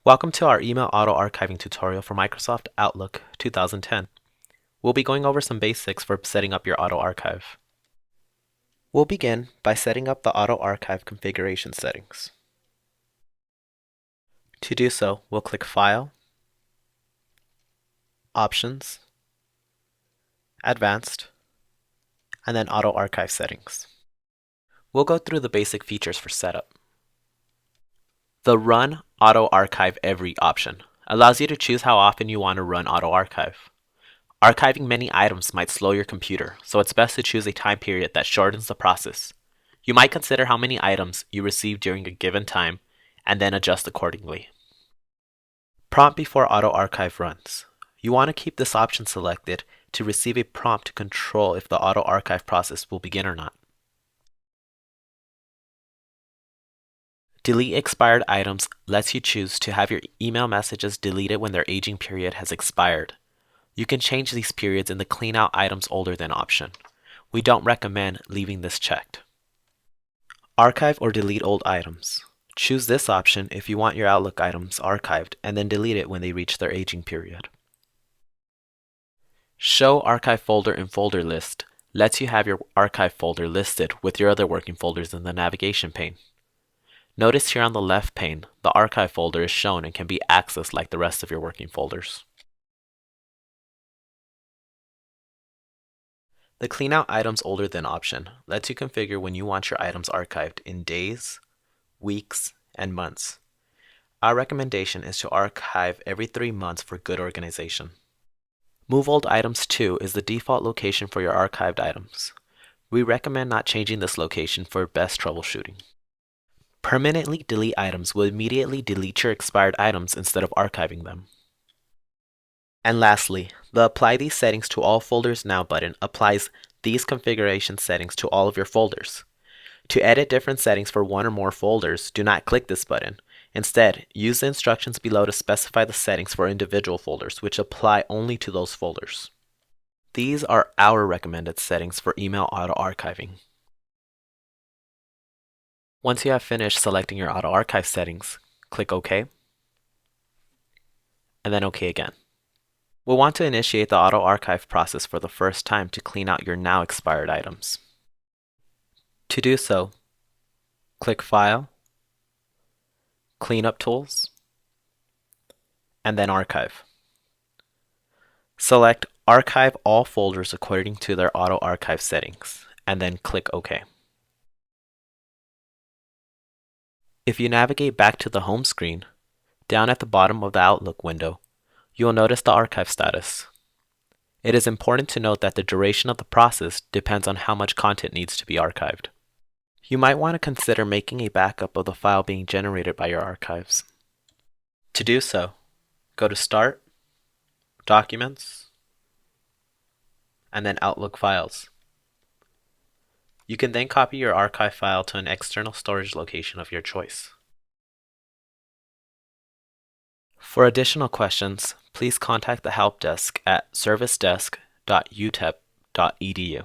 Welcome to our email auto-archiving tutorial for Microsoft Outlook 2010. We'll be going over some basics for setting up your auto-archive. We'll begin by setting up the auto-archive configuration settings. To do so, we'll click File, Options, Advanced, and then Auto-Archive Settings. We'll go through the basic features for setup. The Run Auto Archive Every option allows you to choose how often you want to run Auto Archive. Archiving many items might slow your computer, so it's best to choose a time period that shortens the process. You might consider how many items you receive during a given time and then adjust accordingly. Prompt before Auto Archive runs. You want to keep this option selected to receive a prompt to control if the Auto Archive process will begin or not. Delete expired items lets you choose to have your email messages deleted when their aging period has expired. You can change these periods in the Clean Out Items Older Than option. We don't recommend leaving this checked. Archive or delete old items. Choose this option if you want your Outlook items archived and then delete it when they reach their aging period. Show Archive Folder in Folder List lets you have your archive folder listed with your other working folders in the navigation pane. Notice here on the left pane, the archive folder is shown and can be accessed like the rest of your working folders. The Clean Out Items Older Than option lets you configure when you want your items archived in days, weeks, and months. Our recommendation is to archive every 3 months for good organization. Move Old Items To is the default location for your archived items. We recommend not changing this location for best troubleshooting. Permanently delete items will immediately delete your expired items instead of archiving them. And lastly, the Apply These Settings to All Folders Now button applies these configuration settings to all of your folders. To edit different settings for one or more folders, do not click this button. Instead, use the instructions below to specify the settings for individual folders, which apply only to those folders. These are our recommended settings for email auto-archiving. Once you have finished selecting your auto-archive settings, click OK, and then OK again. We'll want to initiate the auto-archive process for the first time to clean out your now expired items. To do so, click File, Cleanup Tools, and then Archive. Select Archive All Folders according to their auto-archive settings, and then click OK. If you navigate back to the home screen, down at the bottom of the Outlook window, you will notice the archive status. It is important to note that the duration of the process depends on how much content needs to be archived. You might want to consider making a backup of the file being generated by your archives. To do so, go to Start, Documents, and then Outlook Files. You can then copy your archive file to an external storage location of your choice. For additional questions, please contact the help desk at servicedesk.utep.edu.